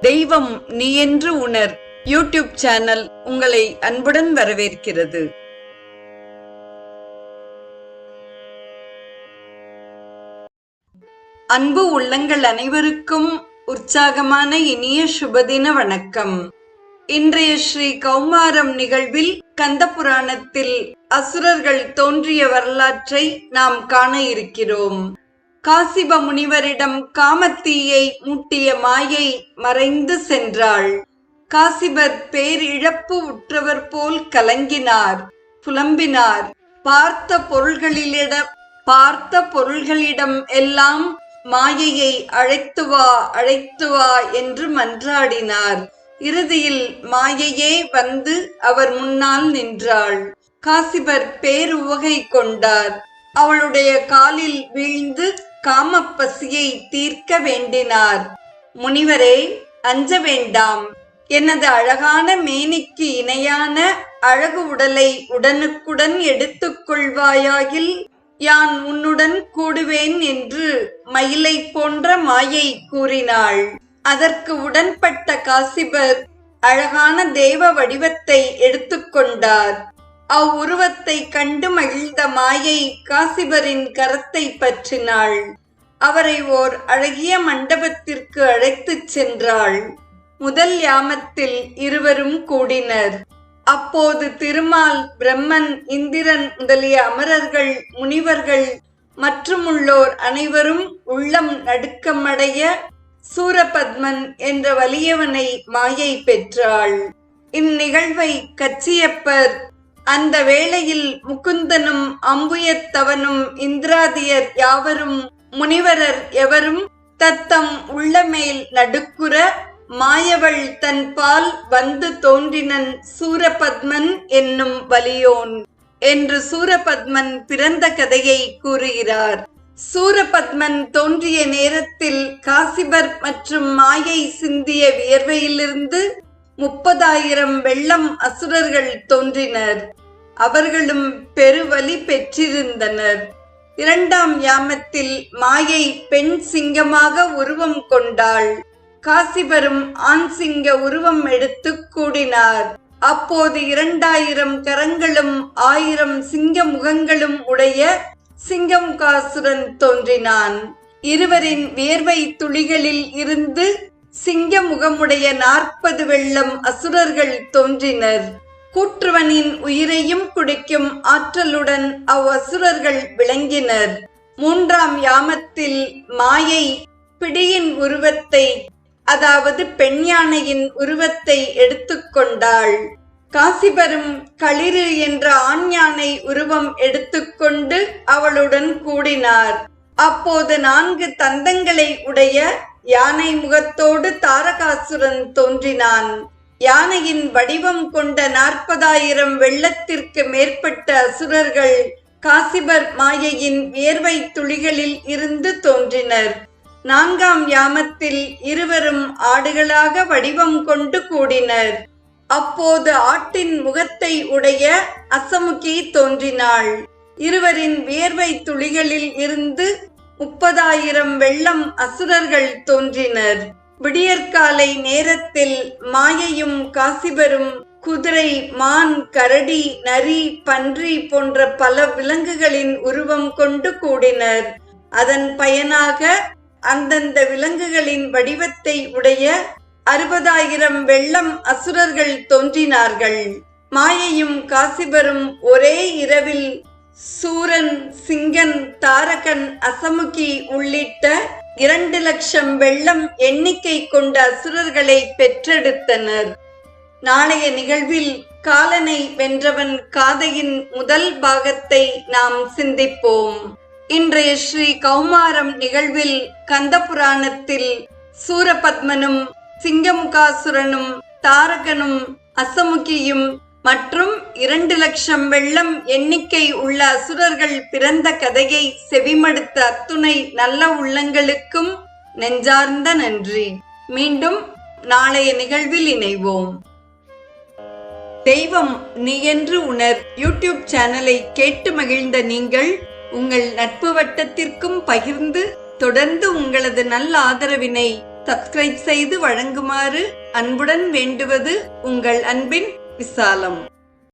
தெய்வம் நீ என்று உணர் யூடியூப் சேனல் உங்களை அன்புடன் வரவேற்கிறது. அன்பு உள்ளங்கள் அனைவருக்கும் உற்சாகமான இனிய சுபதின வணக்கம். இன்றைய ஸ்ரீ கௌமாரம் நிகழ்வில் கந்த புராணத்தில் அசுரர்கள் தோன்றிய வரலாற்றை நாம் காண இருக்கிறோம். காசிப முனிவரிடம் காமத்தீயை மூட்டிய மாயை மறைந்து சென்றாள். காசிபர் பேரிழப்பு உற்றவர் போல் கலங்கினார், புலம்பினார். பார்த்த பொருள்களிடம் எல்லாம் மாயையை அழைத்து வா என்று மன்றாடினார். இறுதியில் மாயையே வந்து அவர் முன்னால் நின்றாள். காசிபர் பேருவகை கொண்டார். அவளுடைய காலில் வீழ்ந்து காமப்பசியை தீர்க்க வேண்டினார். முனிவரே, அஞ்ச வேண்டாம். எனது அழகான மேனிக்கு இணையான அழகு உடலை உடனுக்குடன் எடுத்துக் கொள்வாயாகில் யான் உன்னுடன் கூடுவேன் என்று மயிலை போன்ற மாயை கூறினாள். அதற்கு உடன்பட்ட காசிபர் அழகான தேவ வடிவத்தை எடுத்துக்கொண்டார். அவ்வுருவத்தை கண்டு மகிழ்ந்த மாயை காசிபரின் கரத்தை பற்றினாள். அவரை ஓர் அழகிய மண்டபத்திற்கு அழைத்துச் சென்றாள். முதல் யாமத்தில் இருவரும் கூடினர். அப்போது திருமால், பிரம்மன், இந்திரன் முதலிய அமரர்கள், முனிவர்கள் மற்றுமுள்ளோர் அனைவரும் உள்ளம் நடுக்கமடைய சூரபத்மன் என்ற வலியவனை மாயை பெற்றாள். இந்நிகழ்வை கச்சியப்பர் அந்த வேளையில் முகுந்தனும் அம்புயத்தவனும் இந்திராதியர் யாவரும் முனிவரர் எவரும் தத்தம் உள்ளமேல் நடுக்குற மாயவள் தன் பால் வந்து தோன்றினன் சூரபத்மன் என்னும் வலியோன் என்று சூரபத்மன் பிறந்த கதையை கூறுகிறார். சூரபத்மன் தோன்றிய நேரத்தில் காசிபர் மற்றும் மாயை சிந்திய வியர்வையிலிருந்து 30,000 வெள்ளம் அசுரர்கள் தோன்றினர். அவர்களும் பெருவலி பெற்றிருந்தனர். இரண்டாம் யாமத்தில் மாயை பெண் சிங்கமாக உருவம் கொண்டாள். காசிபரும் ஆண் சிங்க உருவம் எடுத்து கூடினார். அப்போது 2000 கரங்களும் 1000 சிங்க முகங்களும் உடைய சிங்கமுகாசுரன் தோன்றினான். இருவரின் வியர்வை துளிகளில் இருந்து சிங்க முகமுடைய 40 வெள்ளம் அசுரர்கள் தோன்றினர். கூற்றுவனின் உயிரையும் குடிக்கும் ஆற்றலுடன் அவ்வசுரர்கள் விளங்கினர். மூன்றாம் யாமத்தில் மாயை பிடியின் உருவத்தை, அதாவது பெண் யானையின் உருவத்தை எடுத்துக்கொண்டாள். காசிபரும் களிறு என்ற ஆண் யானை உருவம் எடுத்துக்கொண்டு அவளுடன் கூடினார். அப்போது 4 தந்தங்களை உடைய யானை முகத்தோடு தாரகாசுரன் தோன்றினான். யானையின் வடிவம் கொண்ட 40,000 வெள்ளத்திற்கு மேற்பட்ட அசுரர்கள் காசிபர் மாயையின் வியர்வை துளிகளில் இருந்து தோன்றினர். 4ஆம் யாமத்தில் இருவரும் ஆடுகளாக வடிவம் கொண்டு கூடினர். அப்போது ஆட்டின் முகத்தை உடைய அசமுகி தோன்றினாள். இருவரின் வியர்வை துளிகளில் இருந்து 30,000 வெள்ளம் அசுரர்கள் தோன்றினர். விடியற்காலை நேரத்தில் மாயையும் காசிபரும் குதிரை, மான், கரடி, நரி, பன்றி போன்ற பல விலங்குகளின் உருவம் கொண்டு கூடினர். அதன் பயனாக அந்தந்த விலங்குகளின் வடிவத்தை உடைய 60,000 வெள்ளம் அசுரர்கள் தோன்றினார்கள். மாயையும் காசிபரும் ஒரே இரவில் சூரன், சிங்கன், தாரகன், அசமுகி உள்ளிட்ட 2 லட்சம் வெள்ளம் எண்ணிக்கை கொண்ட அசுரர்களை பெற்றெடுத்தனர். நாளைய நிகழ்வில் காலனை வென்றவன் காதையின் முதல் பாகத்தை நாம் சிந்திப்போம். இன்றைய ஸ்ரீ கௌமாரம் நிகழ்வில் கந்த புராணத்தில் சூரபத்மனும் சிங்கமுகாசுரனும் தாரகனும் அசமுகியும் மற்றும் 2 லட்சம் வெள்ளம் எண்ணிக்கை உள்ள அசுரர்கள் பிறந்த கதையை செவிமடுத்த அத்துணை நல்ல உள்ளங்களுக்கும் நெஞ்சார்ந்த நன்றி. மீண்டும் நாளைய நிகழ்வில் இணைவோம். தெய்வம் நீ என்று உணர் யூடியூப் சேனலை கேட்டு மகிழ்ந்த நீங்கள் உங்கள் நட்பு வட்டத்திற்கும் பகிர்ந்து தொடர்ந்து உங்களது நல்ல ஆதரவினை சப்ஸ்கிரைப் செய்து வழங்குமாறு அன்புடன் வேண்டுவது உங்கள் அன்பின் விசாலம்.